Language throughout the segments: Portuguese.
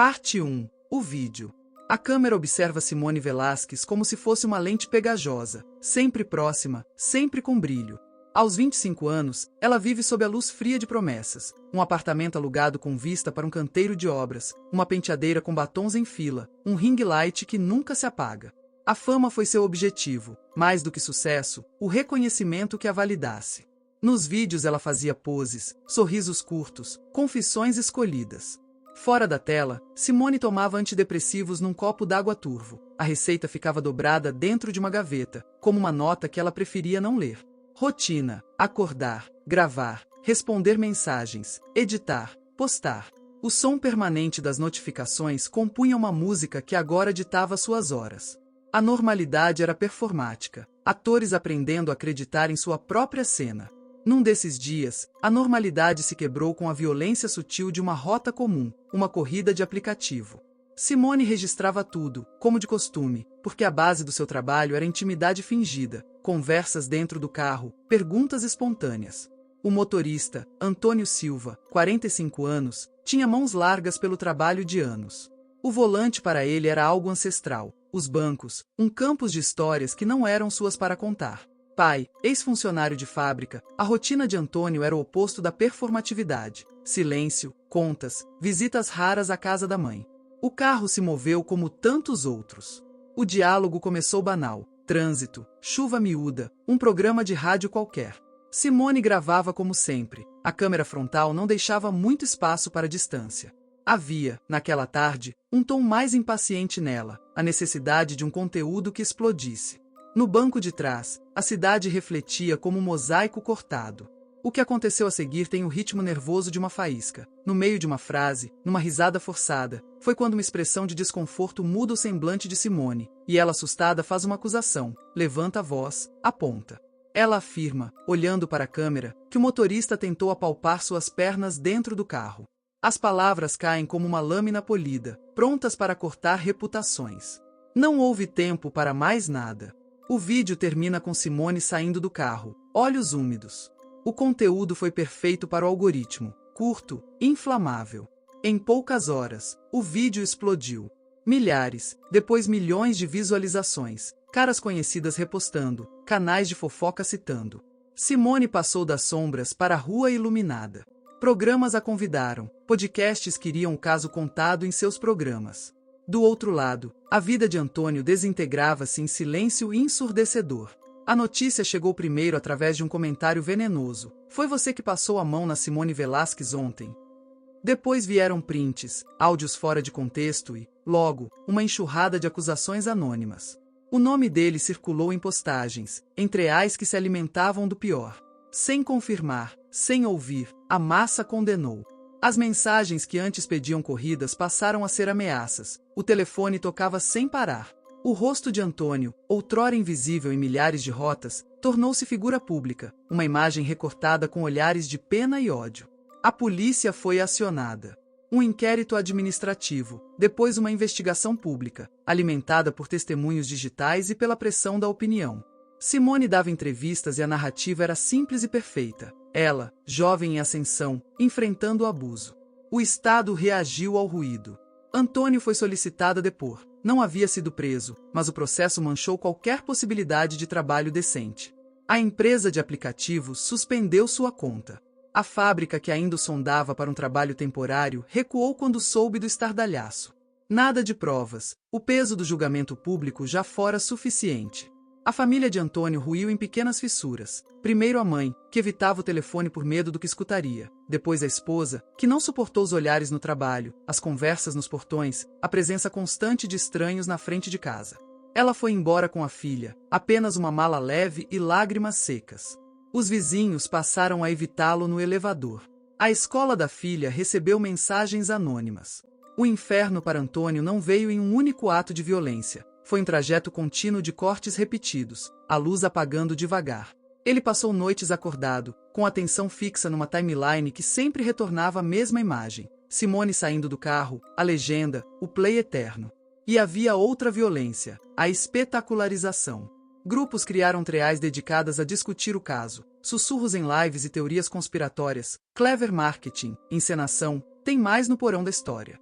Parte 1. O vídeo. A câmera observa Simone Velasquez como se fosse uma lente pegajosa, sempre próxima, sempre com brilho. Aos 25 anos, ela vive sob a luz fria de promessas, um apartamento alugado com vista para um canteiro de obras, uma penteadeira com batons em fila, um ring light que nunca se apaga. A fama foi seu objetivo, mais do que sucesso, o reconhecimento que a validasse. Nos vídeos ela fazia poses, sorrisos curtos, confissões escolhidas. Fora da tela, Simone tomava antidepressivos num copo d'água turvo. A receita ficava dobrada dentro de uma gaveta, como uma nota que ela preferia não ler. Rotina: acordar, gravar, responder mensagens, editar, postar. O som permanente das notificações compunha uma música que agora ditava suas horas. A normalidade era performática, atores aprendendo a acreditar em sua própria cena. Num desses dias, a normalidade se quebrou com a violência sutil de uma rota comum, uma corrida de aplicativo. Simone registrava tudo, como de costume, porque a base do seu trabalho era intimidade fingida, conversas dentro do carro, perguntas espontâneas. O motorista, Antônio Silva, 45 anos, tinha mãos largas pelo trabalho de anos. O volante para ele era algo ancestral, os bancos, um campus de histórias que não eram suas para contar. Pai, ex-funcionário de fábrica, a rotina de Antônio era o oposto da performatividade. Silêncio, contas, visitas raras à casa da mãe. O carro se moveu como tantos outros. O diálogo começou banal. Trânsito, chuva miúda, um programa de rádio qualquer. Simone gravava como sempre. A câmera frontal não deixava muito espaço para distância. Havia, naquela tarde, um tom mais impaciente nela, a necessidade de um conteúdo que explodisse. No banco de trás, a cidade refletia como um mosaico cortado. O que aconteceu a seguir tem o ritmo nervoso de uma faísca. No meio de uma frase, numa risada forçada, foi quando uma expressão de desconforto muda o semblante de Simone, e ela assustada faz uma acusação, levanta a voz, aponta. Ela afirma, olhando para a câmera, que o motorista tentou apalpar suas pernas dentro do carro. As palavras caem como uma lâmina polida, prontas para cortar reputações. Não houve tempo para mais nada. O vídeo termina com Simone saindo do carro, olhos úmidos. O conteúdo foi perfeito para o algoritmo, curto, inflamável. Em poucas horas, o vídeo explodiu. Milhares, depois milhões de visualizações, caras conhecidas repostando, canais de fofoca citando. Simone passou das sombras para a rua iluminada. Programas a convidaram, podcasts queriam o caso contado em seus programas. Do outro lado, a vida de Antônio desintegrava-se em silêncio ensurdecedor. A notícia chegou primeiro através de um comentário venenoso. Foi você que passou a mão na Simone Velasquez ontem. Depois vieram prints, áudios fora de contexto e, logo, uma enxurrada de acusações anônimas. O nome dele circulou em postagens, entre as que se alimentavam do pior. Sem confirmar, sem ouvir, a massa condenou. As mensagens que antes pediam corridas passaram a ser ameaças. O telefone tocava sem parar. O rosto de Antônio, outrora invisível em milhares de rotas, tornou-se figura pública, uma imagem recortada com olhares de pena e ódio. A polícia foi acionada. Um inquérito administrativo, depois uma investigação pública, alimentada por testemunhos digitais e pela pressão da opinião. Simone dava entrevistas e a narrativa era simples e perfeita. Ela, jovem em ascensão, enfrentando o abuso. O Estado reagiu ao ruído. Antônio foi solicitado a depor. Não havia sido preso, mas o processo manchou qualquer possibilidade de trabalho decente. A empresa de aplicativos suspendeu sua conta. A fábrica que ainda o sondava para um trabalho temporário recuou quando soube do estardalhaço. Nada de provas. O peso do julgamento público já fora suficiente. A família de Antônio ruiu em pequenas fissuras. Primeiro a mãe, que evitava o telefone por medo do que escutaria. Depois a esposa, que não suportou os olhares no trabalho, as conversas nos portões, a presença constante de estranhos na frente de casa. Ela foi embora com a filha, apenas uma mala leve e lágrimas secas. Os vizinhos passaram a evitá-lo no elevador. A escola da filha recebeu mensagens anônimas. O inferno para Antônio não veio em um único ato de violência. Foi um trajeto contínuo de cortes repetidos, a luz apagando devagar. Ele passou noites acordado, com atenção fixa numa timeline que sempre retornava a mesma imagem. Simone saindo do carro, a legenda, o play eterno. E havia outra violência, a espetacularização. Grupos criaram threads dedicadas a discutir o caso, sussurros em lives e teorias conspiratórias, clever marketing, encenação, tem mais no porão da história.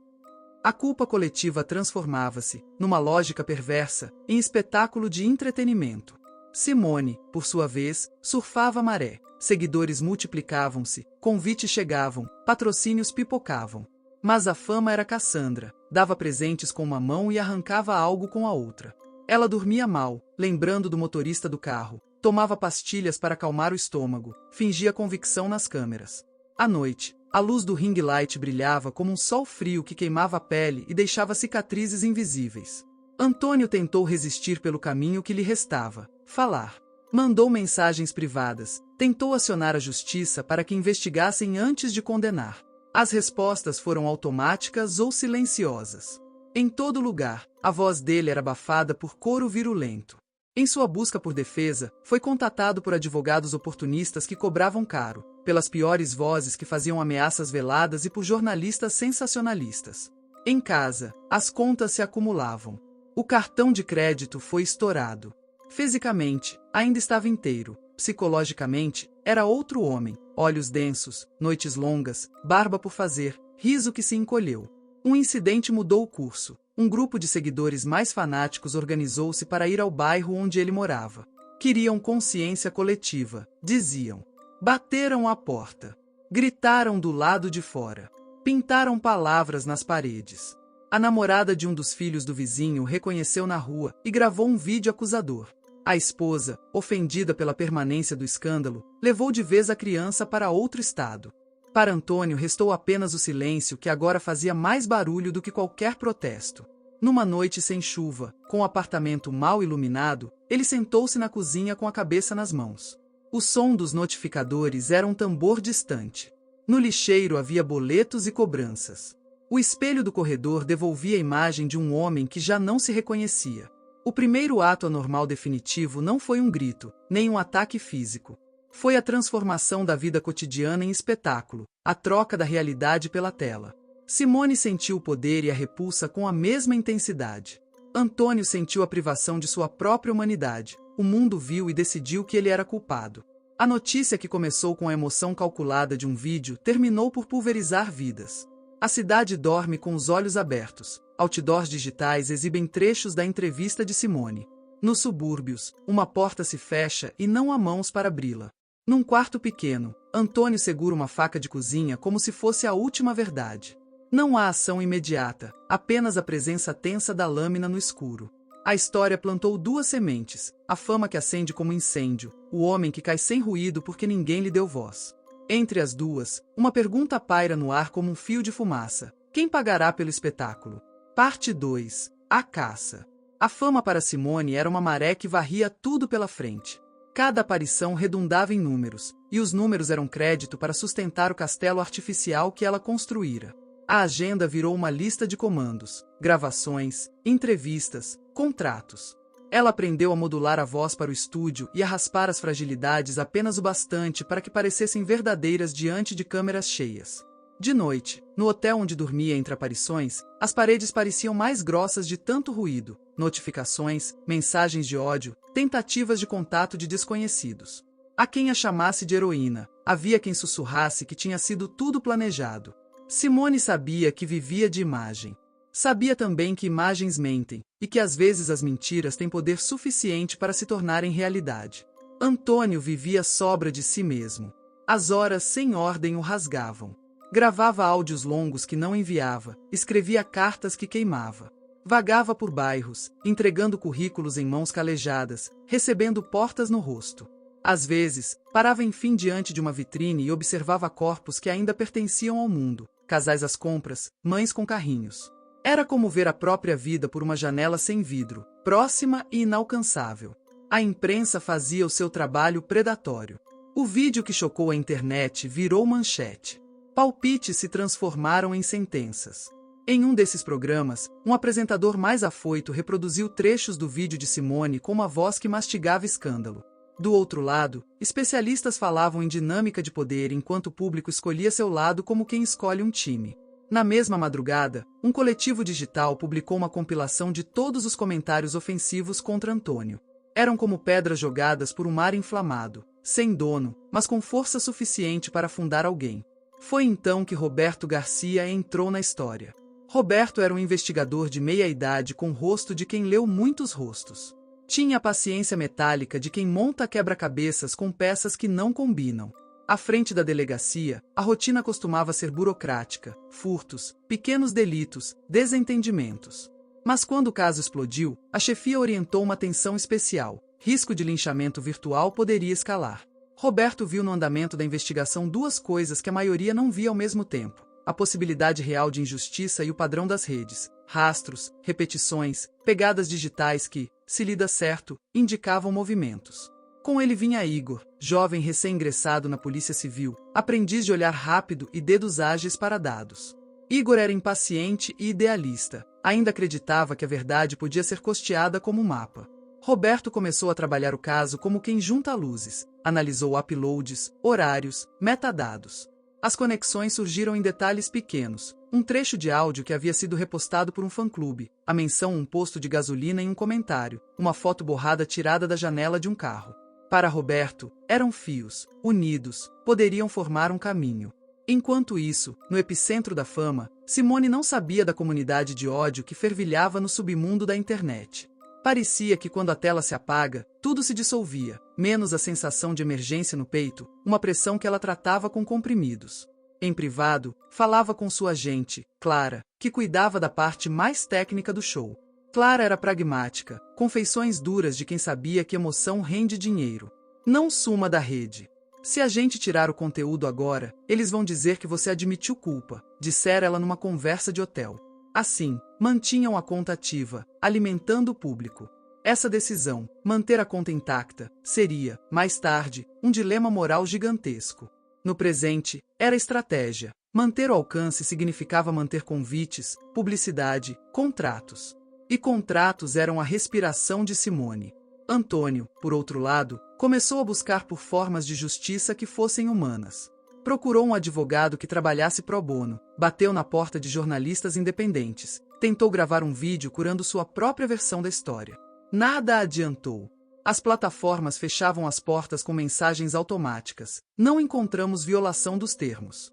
A culpa coletiva transformava-se, numa lógica perversa, em espetáculo de entretenimento. Simone, por sua vez, surfava a maré. Seguidores multiplicavam-se, convites chegavam, patrocínios pipocavam. Mas a fama era Cassandra, dava presentes com uma mão e arrancava algo com a outra. Ela dormia mal, lembrando do motorista do carro, tomava pastilhas para acalmar o estômago, fingia convicção nas câmeras. À noite, a luz do ring light brilhava como um sol frio que queimava a pele e deixava cicatrizes invisíveis. Antônio tentou resistir pelo caminho que lhe restava, falar. Mandou mensagens privadas, tentou acionar a justiça para que investigassem antes de condenar. As respostas foram automáticas ou silenciosas. Em todo lugar, a voz dele era abafada por coro virulento. Em sua busca por defesa, foi contatado por advogados oportunistas que cobravam caro, pelas piores vozes que faziam ameaças veladas e por jornalistas sensacionalistas. Em casa, as contas se acumulavam. O cartão de crédito foi estourado. Fisicamente, ainda estava inteiro. Psicologicamente, era outro homem. Olhos densos, noites longas, barba por fazer, riso que se encolheu. Um incidente mudou o curso. Um grupo de seguidores mais fanáticos organizou-se para ir ao bairro onde ele morava. Queriam consciência coletiva, diziam. Bateram à porta. Gritaram do lado de fora. Pintaram palavras nas paredes. A namorada de um dos filhos do vizinho reconheceu na rua e gravou um vídeo acusador. A esposa, ofendida pela permanência do escândalo, levou de vez a criança para outro estado. Para Antônio restou apenas o silêncio que agora fazia mais barulho do que qualquer protesto. Numa noite sem chuva, com o apartamento mal iluminado, ele sentou-se na cozinha com a cabeça nas mãos. O som dos notificadores era um tambor distante. No lixeiro havia boletos e cobranças. O espelho do corredor devolvia a imagem de um homem que já não se reconhecia. O primeiro ato anormal definitivo não foi um grito, nem um ataque físico. Foi a transformação da vida cotidiana em espetáculo, a troca da realidade pela tela. Simone sentiu o poder e a repulsa com a mesma intensidade. Antônio sentiu a privação de sua própria humanidade. O mundo viu e decidiu que ele era culpado. A notícia que começou com a emoção calculada de um vídeo terminou por pulverizar vidas. A cidade dorme com os olhos abertos. Outdoors digitais exibem trechos da entrevista de Simone. Nos subúrbios, uma porta se fecha e não há mãos para abri-la. Num quarto pequeno, Antônio segura uma faca de cozinha como se fosse a última verdade. Não há ação imediata, apenas a presença tensa da lâmina no escuro. A história plantou duas sementes, a fama que acende como incêndio, o homem que cai sem ruído porque ninguém lhe deu voz. Entre as duas, uma pergunta paira no ar como um fio de fumaça. Quem pagará pelo espetáculo? Parte 2. A caça. A fama para Simone era uma maré que varria tudo pela frente. Cada aparição redundava em números, e os números eram crédito para sustentar o castelo artificial que ela construíra. A agenda virou uma lista de comandos, gravações, entrevistas, contratos. Ela aprendeu a modular a voz para o estúdio e a raspar as fragilidades apenas o bastante para que parecessem verdadeiras diante de câmeras cheias. De noite, no hotel onde dormia entre aparições, as paredes pareciam mais grossas de tanto ruído, notificações, mensagens de ódio, tentativas de contato de desconhecidos. Há quem a chamasse de heroína, havia quem sussurrasse que tinha sido tudo planejado. Simone sabia que vivia de imagem. Sabia também que imagens mentem, e que às vezes as mentiras têm poder suficiente para se tornarem realidade. Antônio vivia sobra de si mesmo. As horas sem ordem o rasgavam. Gravava áudios longos que não enviava, escrevia cartas que queimava. Vagava por bairros, entregando currículos em mãos calejadas, recebendo portas no rosto. Às vezes, parava enfim diante de uma vitrine e observava corpos que ainda pertenciam ao mundo, casais às compras, mães com carrinhos. Era como ver a própria vida por uma janela sem vidro, próxima e inalcançável. A imprensa fazia o seu trabalho predatório. O vídeo que chocou a internet virou manchete. Palpites se transformaram em sentenças. Em um desses programas, um apresentador mais afoito reproduziu trechos do vídeo de Simone com uma voz que mastigava escândalo. Do outro lado, especialistas falavam em dinâmica de poder enquanto o público escolhia seu lado como quem escolhe um time. Na mesma madrugada, um coletivo digital publicou uma compilação de todos os comentários ofensivos contra Antônio. Eram como pedras jogadas por um mar inflamado, sem dono, mas com força suficiente para afundar alguém. Foi então que Roberto Garcia entrou na história. Roberto era um investigador de meia-idade com o rosto de quem leu muitos rostos. Tinha a paciência metálica de quem monta quebra-cabeças com peças que não combinam. À frente da delegacia, a rotina costumava ser burocrática, furtos, pequenos delitos, desentendimentos. Mas quando o caso explodiu, a chefia orientou uma atenção especial. Risco de linchamento virtual poderia escalar. Roberto viu no andamento da investigação duas coisas que a maioria não via ao mesmo tempo: a possibilidade real de injustiça e o padrão das redes, rastros, repetições, pegadas digitais que, se lida certo, indicavam movimentos. Com ele vinha Igor, jovem recém-ingressado na Polícia Civil, aprendiz de olhar rápido e dedos ágeis para dados. Igor era impaciente e idealista, ainda acreditava que a verdade podia ser costeada como um mapa. Roberto começou a trabalhar o caso como quem junta luzes, analisou uploads, horários, metadados. As conexões surgiram em detalhes pequenos: um trecho de áudio que havia sido repostado por um fã-clube, a menção a um posto de gasolina em um comentário, uma foto borrada tirada da janela de um carro. Para Roberto, eram fios, unidos, poderiam formar um caminho. Enquanto isso, no epicentro da fama, Simone não sabia da comunidade de ódio que fervilhava no submundo da internet. Parecia que quando a tela se apaga, tudo se dissolvia, menos a sensação de emergência no peito, uma pressão que ela tratava com comprimidos. Em privado, falava com sua agente, Clara, que cuidava da parte mais técnica do show. Clara era pragmática, com feições duras de quem sabia que emoção rende dinheiro. Não suma da rede. Se a gente tirar o conteúdo agora, eles vão dizer que você admitiu culpa, dissera ela numa conversa de hotel. Assim, mantinham a conta ativa, alimentando o público. Essa decisão, manter a conta intacta, seria, mais tarde, um dilema moral gigantesco. No presente, era estratégia. Manter o alcance significava manter convites, publicidade, contratos. E contratos eram a respiração de Simone. Antônio, por outro lado, começou a buscar por formas de justiça que fossem humanas. Procurou um advogado que trabalhasse pro bono, bateu na porta de jornalistas independentes, tentou gravar um vídeo curando sua própria versão da história. Nada adiantou. As plataformas fechavam as portas com mensagens automáticas. Não encontramos violação dos termos.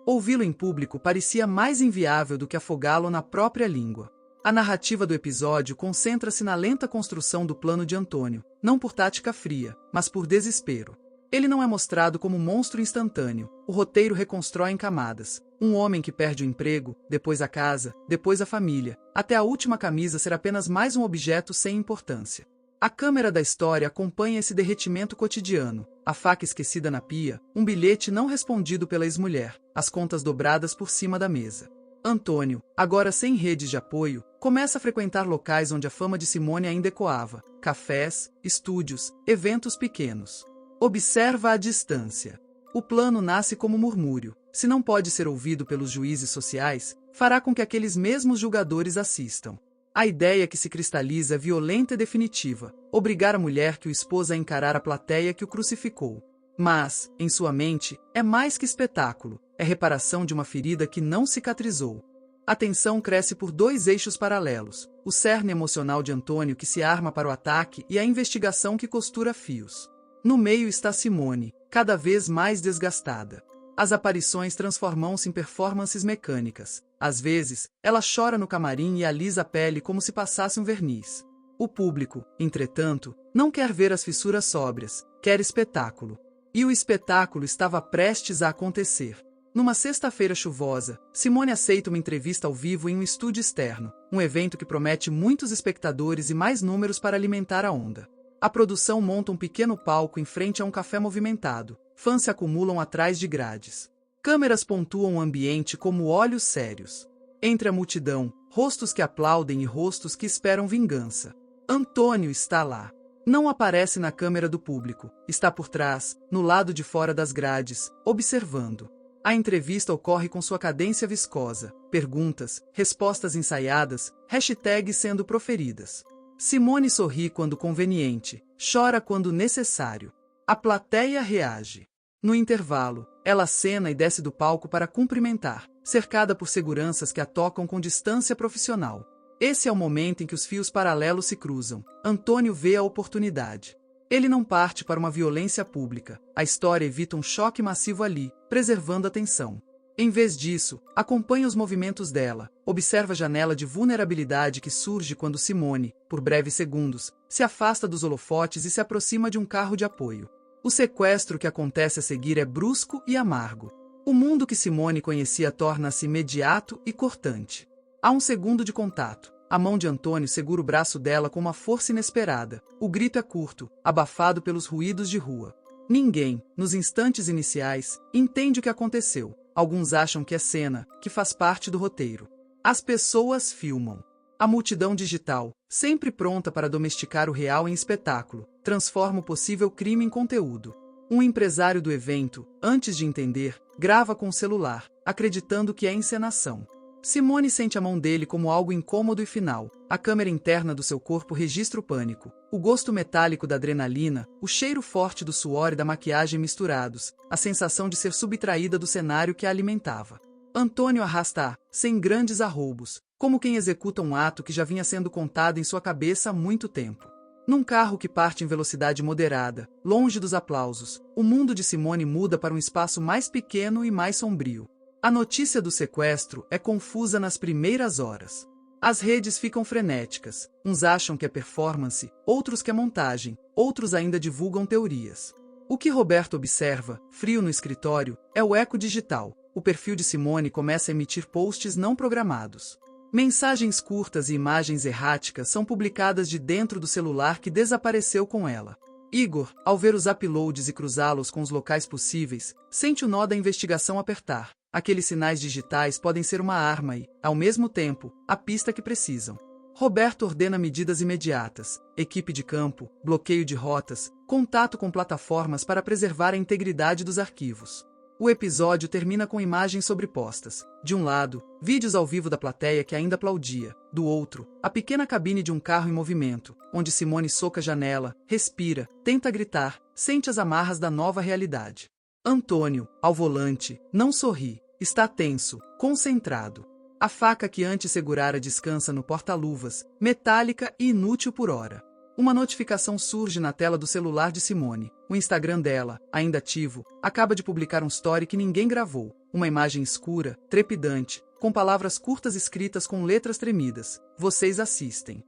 Ouvi-lo em público parecia mais inviável do que afogá-lo na própria língua. A narrativa do episódio concentra-se na lenta construção do plano de Antônio, não por tática fria, mas por desespero. Ele não é mostrado como um monstro instantâneo, o roteiro reconstrói em camadas. Um homem que perde o emprego, depois a casa, depois a família, até a última camisa ser apenas mais um objeto sem importância. A câmera da história acompanha esse derretimento cotidiano, a faca esquecida na pia, um bilhete não respondido pela ex-mulher, as contas dobradas por cima da mesa. Antônio, agora sem redes de apoio, começa a frequentar locais onde a fama de Simone ainda ecoava: cafés, estúdios, eventos pequenos. Observa a distância. O plano nasce como murmúrio. Se não pode ser ouvido pelos juízes sociais, fará com que aqueles mesmos julgadores assistam. A ideia que se cristaliza é violenta e definitiva: obrigar a mulher que o expôs a encarar a plateia que o crucificou. Mas, em sua mente, é mais que espetáculo, é reparação de uma ferida que não cicatrizou. A tensão cresce por dois eixos paralelos: o cerne emocional de Antônio que se arma para o ataque e a investigação que costura fios. No meio está Simone, cada vez mais desgastada. As aparições transformam-se em performances mecânicas. Às vezes, ela chora no camarim e alisa a pele como se passasse um verniz. O público, entretanto, não quer ver as fissuras sóbrias, quer espetáculo. E o espetáculo estava prestes a acontecer. Numa sexta-feira chuvosa, Simone aceita uma entrevista ao vivo em um estúdio externo, um evento que promete muitos espectadores e mais números para alimentar a onda. A produção monta um pequeno palco em frente a um café movimentado. Fãs se acumulam atrás de grades. Câmeras pontuam o ambiente como olhos sérios. Entre a multidão, rostos que aplaudem e rostos que esperam vingança. Antônio está lá. Não aparece na câmera do público. Está por trás, no lado de fora das grades, observando. A entrevista ocorre com sua cadência viscosa. Perguntas, respostas ensaiadas, hashtags sendo proferidas. Simone sorri quando conveniente, chora quando necessário. A plateia reage. No intervalo, ela acena e desce do palco para cumprimentar, cercada por seguranças que a tocam com distância profissional. Esse é o momento em que os fios paralelos se cruzam. Antônio vê a oportunidade. Ele não parte para uma violência pública. A história evita um choque massivo ali, preservando a tensão. Em vez disso, acompanha os movimentos dela, observa a janela de vulnerabilidade que surge quando Simone, por breves segundos, se afasta dos holofotes e se aproxima de um carro de apoio. O sequestro que acontece a seguir é brusco e amargo. O mundo que Simone conhecia torna-se imediato e cortante. Há um segundo de contato. A mão de Antônio segura o braço dela com uma força inesperada. O grito é curto, abafado pelos ruídos de rua. Ninguém, nos instantes iniciais, entende o que aconteceu. Alguns acham que é cena, que faz parte do roteiro. As pessoas filmam. A multidão digital, sempre pronta para domesticar o real em espetáculo, transforma o possível crime em conteúdo. Um empresário do evento, antes de entender, grava com o celular, acreditando que é encenação. Simone sente a mão dele como algo incômodo e final. A câmera interna do seu corpo registra o pânico. O gosto metálico da adrenalina, o cheiro forte do suor e da maquiagem misturados, a sensação de ser subtraída do cenário que a alimentava. Antônio arrasta-a, sem grandes arroubos, como quem executa um ato que já vinha sendo contado em sua cabeça há muito tempo. Num carro que parte em velocidade moderada, longe dos aplausos, o mundo de Simone muda para um espaço mais pequeno e mais sombrio. A notícia do sequestro é confusa nas primeiras horas. As redes ficam frenéticas, uns acham que é performance, outros que é montagem, outros ainda divulgam teorias. O que Roberto observa, frio no escritório, é o eco digital. O perfil de Simone começa a emitir posts não programados. Mensagens curtas e imagens erráticas são publicadas de dentro do celular que desapareceu com ela. Igor, ao ver os uploads e cruzá-los com os locais possíveis, sente o nó da investigação apertar. Aqueles sinais digitais podem ser uma arma e, ao mesmo tempo, a pista que precisam. Roberto ordena medidas imediatas, equipe de campo, bloqueio de rotas, contato com plataformas para preservar a integridade dos arquivos. O episódio termina com imagens sobrepostas. De um lado, vídeos ao vivo da plateia que ainda aplaudia. Do outro, a pequena cabine de um carro em movimento, onde Simone soca a janela, respira, tenta gritar, sente as amarras da nova realidade. Antônio, ao volante, não sorri, está tenso, concentrado. A faca que antes segurara descansa no porta-luvas, metálica e inútil por hora. Uma notificação surge na tela do celular de Simone. O Instagram dela, ainda ativo, acaba de publicar um story que ninguém gravou. Uma imagem escura, trepidante, com palavras curtas escritas com letras tremidas. Vocês assistem.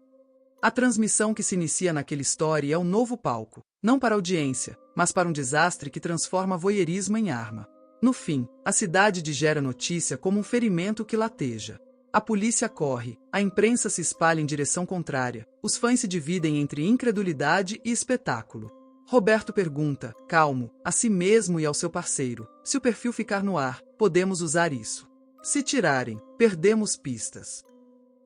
A transmissão que se inicia naquele story é um novo palco, não para a audiência, mas para um desastre que transforma voyeurismo em arma. No fim, a cidade digere a notícia como um ferimento que lateja. A polícia corre, a imprensa se espalha em direção contrária, os fãs se dividem entre incredulidade e espetáculo. Roberto pergunta, calmo, a si mesmo e ao seu parceiro, se o perfil ficar no ar, podemos usar isso. Se tirarem, perdemos pistas.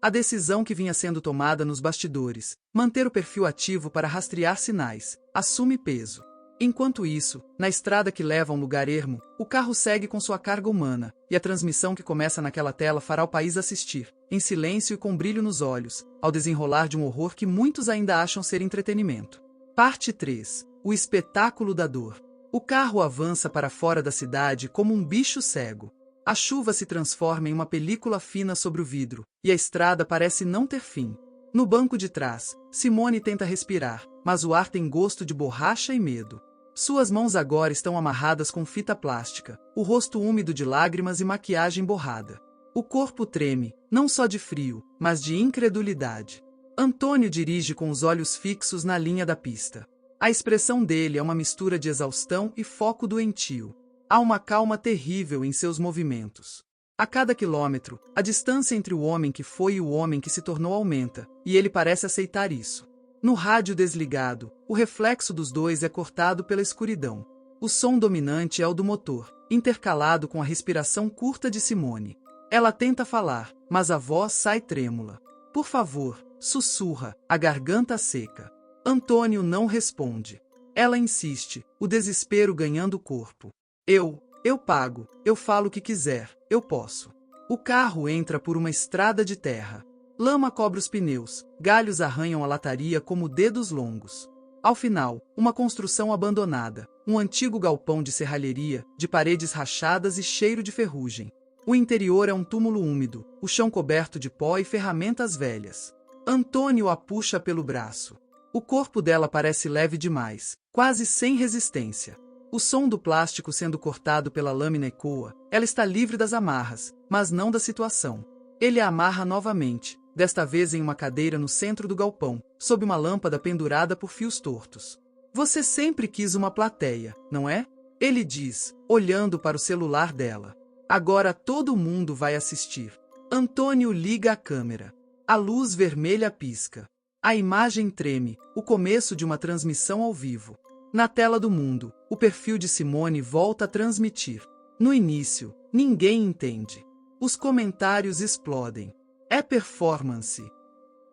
A decisão que vinha sendo tomada nos bastidores, manter o perfil ativo para rastrear sinais, assume peso. Enquanto isso, na estrada que leva a um lugar ermo, o carro segue com sua carga humana, e a transmissão que começa naquela tela fará o país assistir, em silêncio e com brilho nos olhos, ao desenrolar de um horror que muitos ainda acham ser entretenimento. Parte 3. O espetáculo da dor. O carro avança para fora da cidade como um bicho cego. A chuva se transforma em uma película fina sobre o vidro, e a estrada parece não ter fim. No banco de trás, Simone tenta respirar, mas o ar tem gosto de borracha e medo. Suas mãos agora estão amarradas com fita plástica, o rosto úmido de lágrimas e maquiagem borrada. O corpo treme, não só de frio, mas de incredulidade. Antônio dirige com os olhos fixos na linha da pista. A expressão dele é uma mistura de exaustão e foco doentio. Há uma calma terrível em seus movimentos. A cada quilômetro, a distância entre o homem que foi e o homem que se tornou aumenta, e ele parece aceitar isso. No rádio desligado, o reflexo dos dois é cortado pela escuridão. O som dominante é o do motor, intercalado com a respiração curta de Simone. Ela tenta falar, mas a voz sai trêmula. Por favor, sussurra, a garganta seca. Antônio não responde. Ela insiste, o desespero ganhando corpo. Eu pago, eu falo o que quiser, eu posso. O carro entra por uma estrada de terra. Lama cobre os pneus, galhos arranham a lataria como dedos longos. Ao final, uma construção abandonada, um antigo galpão de serralheria, de paredes rachadas e cheiro de ferrugem. O interior é um túmulo úmido, o chão coberto de pó e ferramentas velhas. Antônio a puxa pelo braço. O corpo dela parece leve demais, quase sem resistência. O som do plástico sendo cortado pela lâmina ecoa. Ela está livre das amarras, mas não da situação. Ele a amarra novamente, desta vez em uma cadeira no centro do galpão, sob uma lâmpada pendurada por fios tortos. Você sempre quis uma plateia, não é? Ele diz, olhando para o celular dela. Agora todo mundo vai assistir. Antônio liga a câmera. A luz vermelha pisca. A imagem treme, o começo de uma transmissão ao vivo. Na tela do mundo, o perfil de Simone volta a transmitir. No início, ninguém entende. Os comentários explodem. É performance.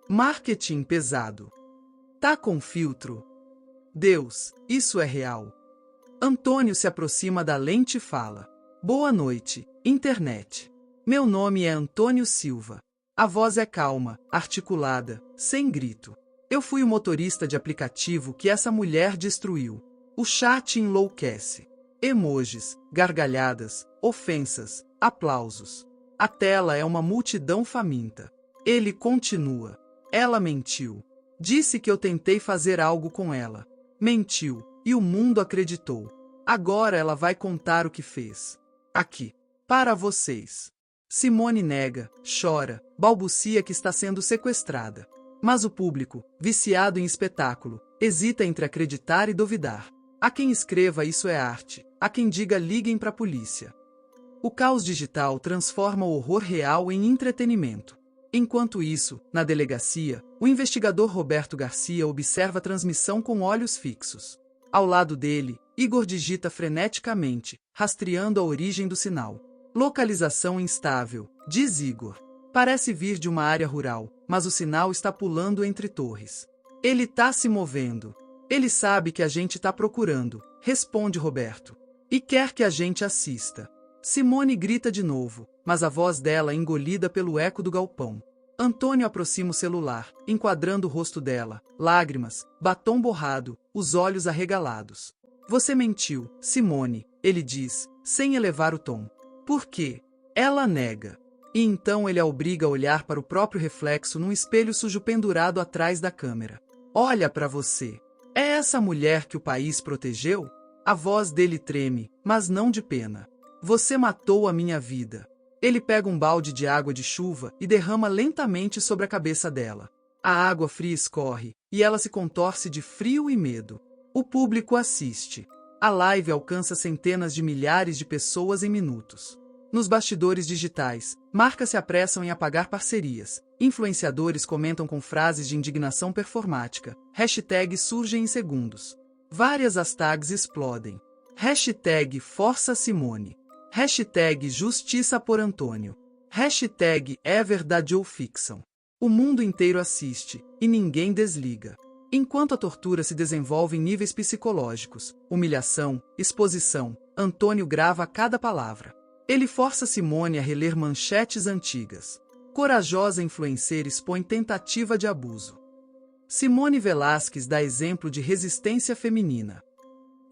Marketing pesado. Tá com filtro? Deus, isso é real. Antônio se aproxima da lente e fala. Boa noite, internet. Meu nome é Antônio Silva. A voz é calma, articulada, sem grito. Eu fui o motorista de aplicativo que essa mulher destruiu. O chat enlouquece. Emojis, gargalhadas, ofensas, aplausos. A tela é uma multidão faminta. Ele continua. Ela mentiu. Disse que eu tentei fazer algo com ela. Mentiu, e o mundo acreditou. Agora ela vai contar o que fez. Aqui. Para vocês. Simone nega, chora, balbucia que está sendo sequestrada. Mas o público, viciado em espetáculo, hesita entre acreditar e duvidar. Há quem escreva isso é arte, há quem diga liguem para a polícia. O caos digital transforma o horror real em entretenimento. Enquanto isso, na delegacia, o investigador Roberto Garcia observa a transmissão com olhos fixos. Ao lado dele, Igor digita freneticamente, rastreando a origem do sinal. Localização instável, diz Igor. Parece vir de uma área rural, mas o sinal está pulando entre torres. Ele tá se movendo. Ele sabe que a gente tá procurando, responde Roberto. E quer que a gente assista. Simone grita de novo, mas a voz dela é engolida pelo eco do galpão. Antônio aproxima o celular, enquadrando o rosto dela, lágrimas, batom borrado, os olhos arregalados. Você mentiu, Simone, ele diz, sem elevar o tom. Por quê? Ela nega. E então ele a obriga a olhar para o próprio reflexo num espelho sujo pendurado atrás da câmera. Olha para você. É essa mulher que o país protegeu? A voz dele treme, mas não de pena. Você matou a minha vida. Ele pega um balde de água de chuva e derrama lentamente sobre a cabeça dela. A água fria escorre, e ela se contorce de frio e medo. O público assiste. A live alcança centenas de milhares de pessoas em minutos. Nos bastidores digitais, marcas se apressam em apagar parcerias. Influenciadores comentam com frases de indignação performática. Hashtags surgem em segundos. Várias hashtags explodem. Hashtag Força Simone. Hashtag Justiça por Antônio. Hashtag É Verdade ou Ficção. O mundo inteiro assiste, e ninguém desliga. Enquanto a tortura se desenvolve em níveis psicológicos, humilhação, exposição, Antônio grava cada palavra. Ele força Simone a reler manchetes antigas. Corajosa influencer expõe tentativa de abuso. Simone Velasquez dá exemplo de resistência feminina.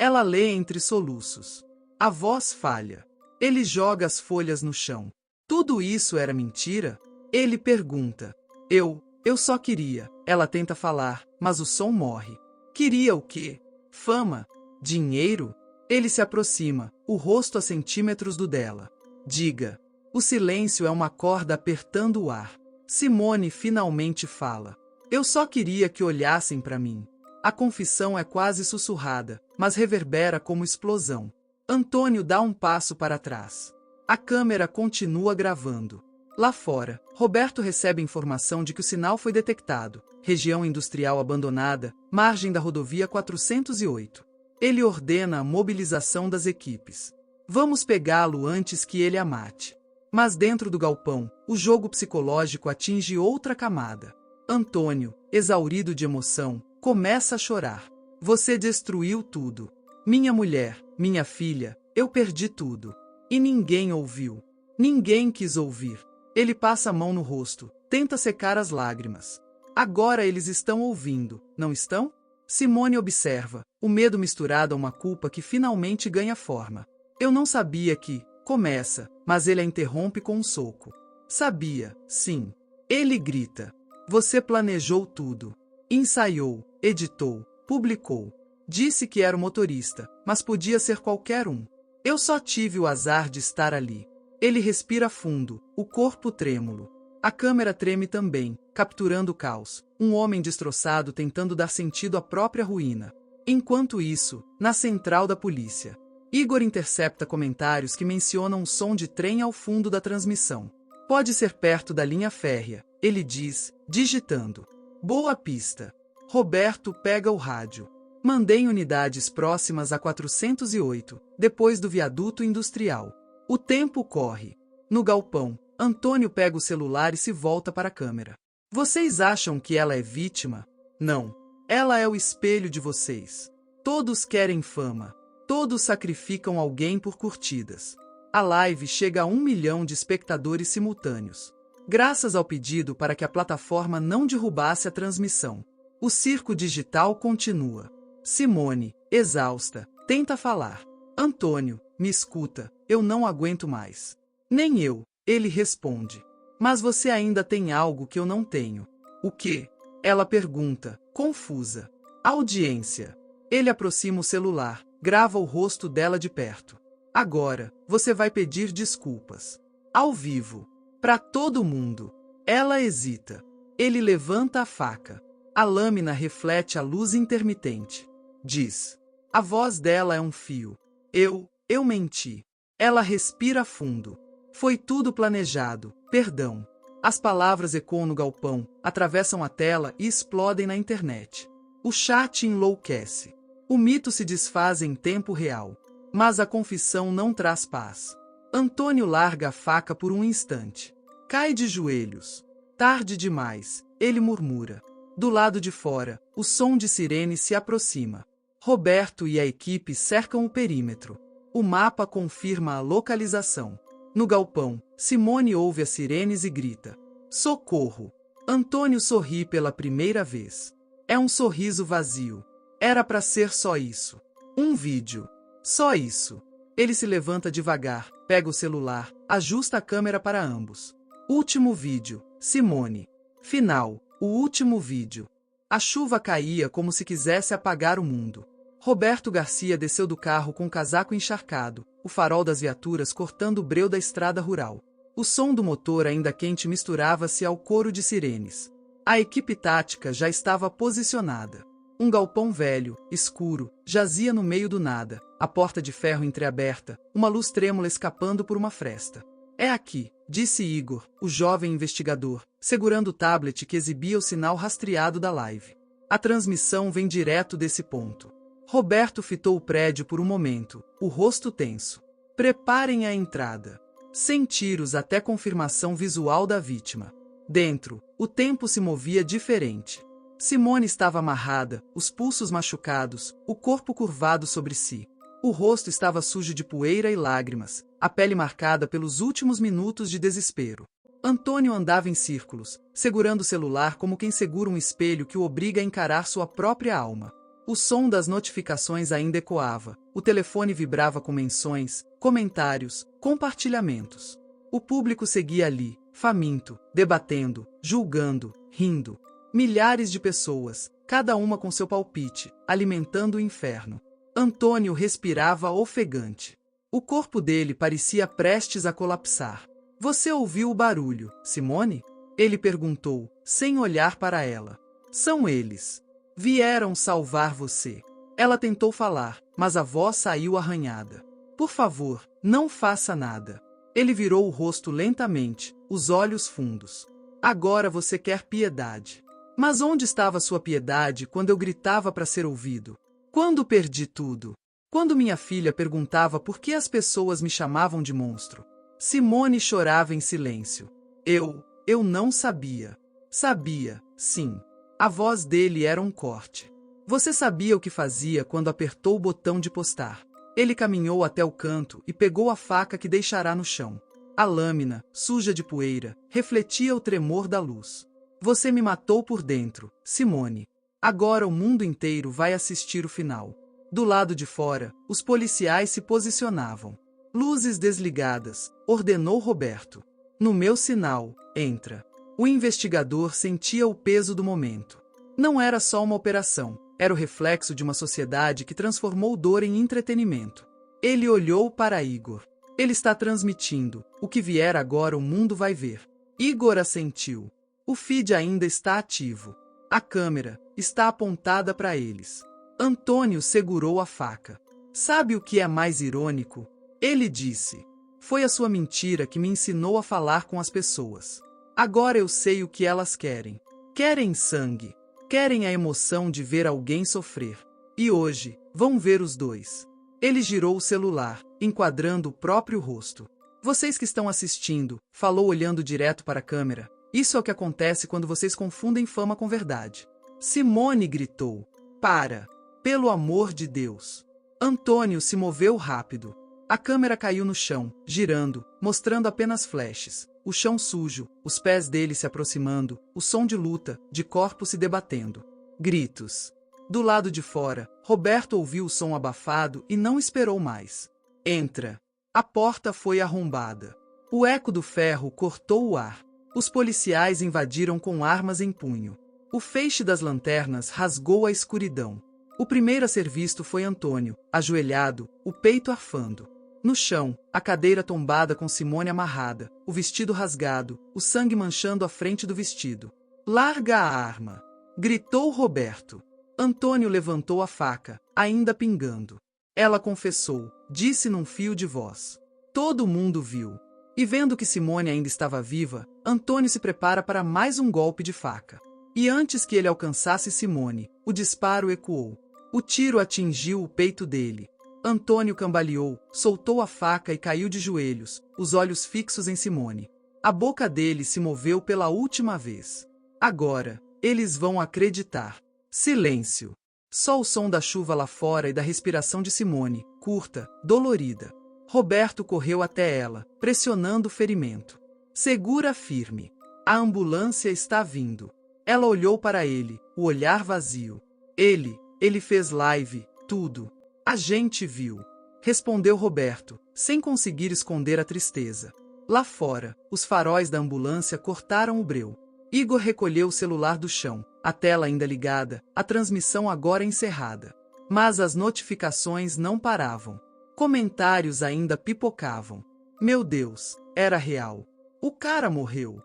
Ela lê entre soluços. A voz falha. Ele joga as folhas no chão. Tudo isso era mentira? Ele pergunta. Eu só queria. Ela tenta falar, mas o som morre. Queria o quê? Fama? Dinheiro? Ele se aproxima, o rosto a centímetros do dela. Diga. O silêncio é uma corda apertando o ar. Simone finalmente fala. Eu só queria que olhassem para mim. A confissão é quase sussurrada, mas reverbera como explosão. Antônio dá um passo para trás. A câmera continua gravando. Lá fora, Roberto recebe informação de que o sinal foi detectado. Região industrial abandonada, margem da rodovia 408. Ele ordena a mobilização das equipes. Vamos pegá-lo antes que ele a mate. Mas dentro do galpão, o jogo psicológico atinge outra camada. Antônio, exaurido de emoção, começa a chorar. Você destruiu tudo. Minha mulher, minha filha, eu perdi tudo. E ninguém ouviu. Ninguém quis ouvir. Ele passa a mão no rosto, tenta secar as lágrimas. Agora eles estão ouvindo, não estão? Simone observa, o medo misturado a uma culpa que finalmente ganha forma. Eu não sabia que, começa, mas ele a interrompe com um soco. Sabia, sim. Ele grita. Você planejou tudo. Ensaiou, editou, publicou. Disse que era o motorista, mas podia ser qualquer um. Eu só tive o azar de estar ali. Ele respira fundo, o corpo trêmulo. A câmera treme também, capturando o caos. Um homem destroçado tentando dar sentido à própria ruína. Enquanto isso, na central da polícia, Igor intercepta comentários que mencionam um som de trem ao fundo da transmissão. Pode ser perto da linha férrea, ele diz, digitando. Boa pista. Roberto pega o rádio. Mandei unidades próximas a 408, depois do viaduto industrial. O tempo corre. No galpão, Antônio pega o celular e se volta para a câmera. Vocês acham que ela é vítima? Não. Ela é o espelho de vocês. Todos querem fama. Todos sacrificam alguém por curtidas. A live chega a 1 milhão de espectadores simultâneos. Graças ao pedido para que a plataforma não derrubasse a transmissão. O circo digital continua. Simone, exausta, tenta falar. Antônio, me escuta, eu não aguento mais. Nem eu, ele responde. Mas você ainda tem algo que eu não tenho. O quê? Ela pergunta, confusa. Audiência. Ele aproxima o celular, grava o rosto dela de perto. Agora, você vai pedir desculpas. Ao vivo. Para todo mundo. Ela hesita. Ele levanta a faca. A lâmina reflete a luz intermitente. Diz. A voz dela é um fio. Eu menti. Ela respira fundo. Foi tudo planejado. Perdão. As palavras ecoam no galpão, atravessam a tela e explodem na internet. O chat enlouquece. O mito se desfaz em tempo real. Mas a confissão não traz paz. Antônio larga a faca por um instante. Cai de joelhos. Tarde demais, ele murmura. Do lado de fora, o som de sirene se aproxima. Roberto e a equipe cercam o perímetro. O mapa confirma a localização. No galpão, Simone ouve as sirenes e grita. Socorro! Antônio sorri pela primeira vez. É um sorriso vazio. Era para ser só isso. Um vídeo. Só isso. Ele se levanta devagar, pega o celular, ajusta a câmera para ambos. Último vídeo. Simone. Final. O último vídeo. A chuva caía como se quisesse apagar o mundo. Roberto Garcia desceu do carro com o casaco encharcado, o farol das viaturas cortando o breu da estrada rural. O som do motor ainda quente misturava-se ao coro de sirenes. A equipe tática já estava posicionada. Um galpão velho, escuro, jazia no meio do nada, a porta de ferro entreaberta, uma luz trêmula escapando por uma fresta. É aqui, disse Igor, o jovem investigador, segurando o tablet que exibia o sinal rastreado da live. A transmissão vem direto desse ponto. Roberto fitou o prédio por um momento, o rosto tenso. Preparem a entrada. Sem tiros até confirmação visual da vítima. Dentro, o tempo se movia diferente. Simone estava amarrada, os pulsos machucados, o corpo curvado sobre si. O rosto estava sujo de poeira e lágrimas, a pele marcada pelos últimos minutos de desespero. Antônio andava em círculos, segurando o celular como quem segura um espelho que o obriga a encarar sua própria alma. O som das notificações ainda ecoava, o telefone vibrava com menções, comentários, compartilhamentos. O público seguia ali, faminto, debatendo, julgando, rindo. Milhares de pessoas, cada uma com seu palpite, alimentando o inferno. Antônio respirava ofegante. O corpo dele parecia prestes a colapsar. Você ouviu o barulho, Simone? Ele perguntou, sem olhar para ela. São eles. Vieram salvar você. Ela tentou falar, mas a voz saiu arranhada. Por favor, não faça nada. Ele virou o rosto lentamente, os olhos fundos. Agora você quer piedade. Mas onde estava sua piedade quando eu gritava para ser ouvido? Quando perdi tudo? Quando minha filha perguntava por que as pessoas me chamavam de monstro? Simone chorava em silêncio. Eu não sabia. Sabia, sim. A voz dele era um corte. Você sabia o que fazia quando apertou o botão de postar. Ele caminhou até o canto e pegou a faca que deixará no chão. A lâmina, suja de poeira, refletia o tremor da luz. Você me matou por dentro, Simone. Agora o mundo inteiro vai assistir o final. Do lado de fora, os policiais se posicionavam. Luzes desligadas, ordenou Roberto. No meu sinal, entra. O investigador sentia o peso do momento. Não era só uma operação, era o reflexo de uma sociedade que transformou dor em entretenimento. Ele olhou para Igor. Ele está transmitindo. O que vier agora o mundo vai ver. Igor assentiu. O feed ainda está ativo. A câmera está apontada para eles. Antônio segurou a faca. Sabe o que é mais irônico? Ele disse. Foi a sua mentira que me ensinou a falar com as pessoas. Agora eu sei o que elas querem. Querem sangue. Querem a emoção de ver alguém sofrer. E hoje, vão ver os dois. Ele girou o celular, enquadrando o próprio rosto. Vocês que estão assistindo, falou olhando direto para a câmera. Isso é o que acontece quando vocês confundem fama com verdade. Simone gritou. Para! Pelo amor de Deus! Antônio se moveu rápido. A câmera caiu no chão, girando, mostrando apenas flashes. O chão sujo, os pés dele se aproximando, o som de luta, de corpos se debatendo. Gritos. Do lado de fora, Roberto ouviu o som abafado e não esperou mais. Entra. A porta foi arrombada. O eco do ferro cortou o ar. Os policiais invadiram com armas em punho. O feixe das lanternas rasgou a escuridão. O primeiro a ser visto foi Antônio, ajoelhado, o peito arfando. No chão, a cadeira tombada com Simone amarrada, o vestido rasgado, o sangue manchando a frente do vestido. Larga a arma! Gritou Roberto. Antônio levantou a faca, ainda pingando. Ela confessou, disse num fio de voz. Todo mundo viu. E vendo que Simone ainda estava viva, Antônio se prepara para mais um golpe de faca. E antes que ele alcançasse Simone, o disparo ecoou. O tiro atingiu o peito dele. Antônio cambaleou, soltou a faca e caiu de joelhos, os olhos fixos em Simone. A boca dele se moveu pela última vez. Agora, eles vão acreditar. Silêncio. Só o som da chuva lá fora e da respiração de Simone, curta, dolorida. Roberto correu até ela, pressionando o ferimento. Segura firme. A ambulância está vindo. Ela olhou para ele, o olhar vazio. Ele fez live, tudo. A gente viu. Respondeu Roberto, sem conseguir esconder a tristeza. Lá fora, os faróis da ambulância cortaram o breu. Igor recolheu o celular do chão, a tela ainda ligada, a transmissão agora encerrada. Mas as notificações não paravam. Comentários ainda pipocavam. Meu Deus, era real. O cara morreu.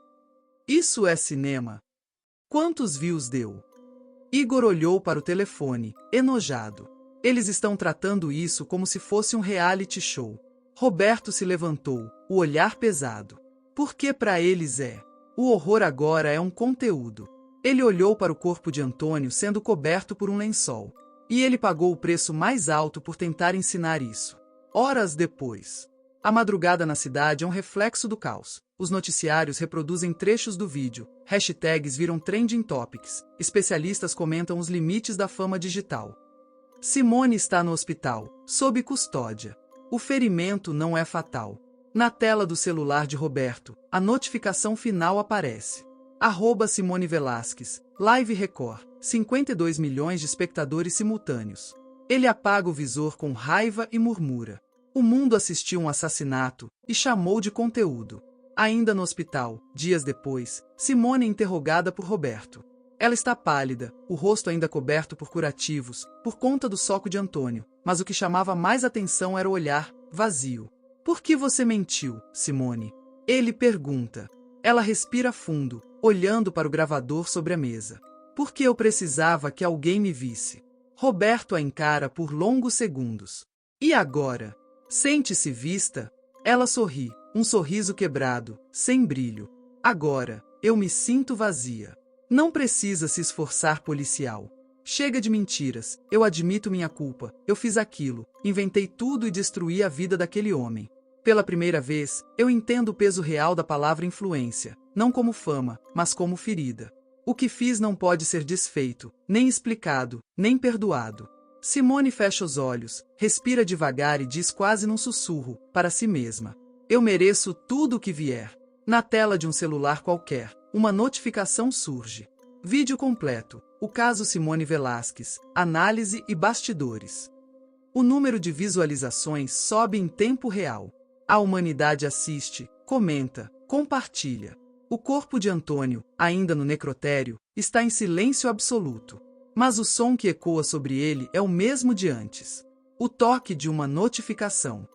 Isso é cinema. Quantos views deu? Igor olhou para o telefone, enojado. Eles estão tratando isso como se fosse um reality show. Roberto se levantou, o olhar pesado. Porque para eles é. O horror agora é um conteúdo. Ele olhou para o corpo de Antônio sendo coberto por um lençol. E ele pagou o preço mais alto por tentar ensinar isso. Horas depois. A madrugada na cidade é um reflexo do caos. Os noticiários reproduzem trechos do vídeo. Hashtags viram trending topics. Especialistas comentam os limites da fama digital. Simone está no hospital, sob custódia. O ferimento não é fatal. Na tela do celular de Roberto, a notificação final aparece. @Simone Velasquez, Live Record, 52 milhões de espectadores simultâneos. Ele apaga o visor com raiva e murmura. O mundo assistiu um assassinato e chamou de conteúdo. Ainda no hospital, dias depois, Simone é interrogada por Roberto. Ela está pálida, o rosto ainda coberto por curativos, por conta do soco de Antônio, mas o que chamava mais atenção era o olhar, vazio. Por que você mentiu, Simone? Ele pergunta. Ela respira fundo, olhando para o gravador sobre a mesa. Porque eu precisava que alguém me visse. Roberto a encara por longos segundos. E agora? Sente-se vista? Ela sorri, um sorriso quebrado, sem brilho. Agora, eu me sinto vazia. Não precisa se esforçar, policial. Chega de mentiras, eu admito minha culpa, eu fiz aquilo, inventei tudo e destruí a vida daquele homem. Pela primeira vez, eu entendo o peso real da palavra influência, não como fama, mas como ferida. O que fiz não pode ser desfeito, nem explicado, nem perdoado. Simone fecha os olhos, respira devagar e diz quase num sussurro, para si mesma. Eu mereço tudo o que vier. Na tela de um celular qualquer, uma notificação surge. Vídeo completo. O caso Simone Velasquez. Análise e bastidores. O número de visualizações sobe em tempo real. A humanidade assiste, comenta, compartilha. O corpo de Antônio, ainda no necrotério, está em silêncio absoluto. Mas o som que ecoa sobre ele é o mesmo de antes. O toque de uma notificação.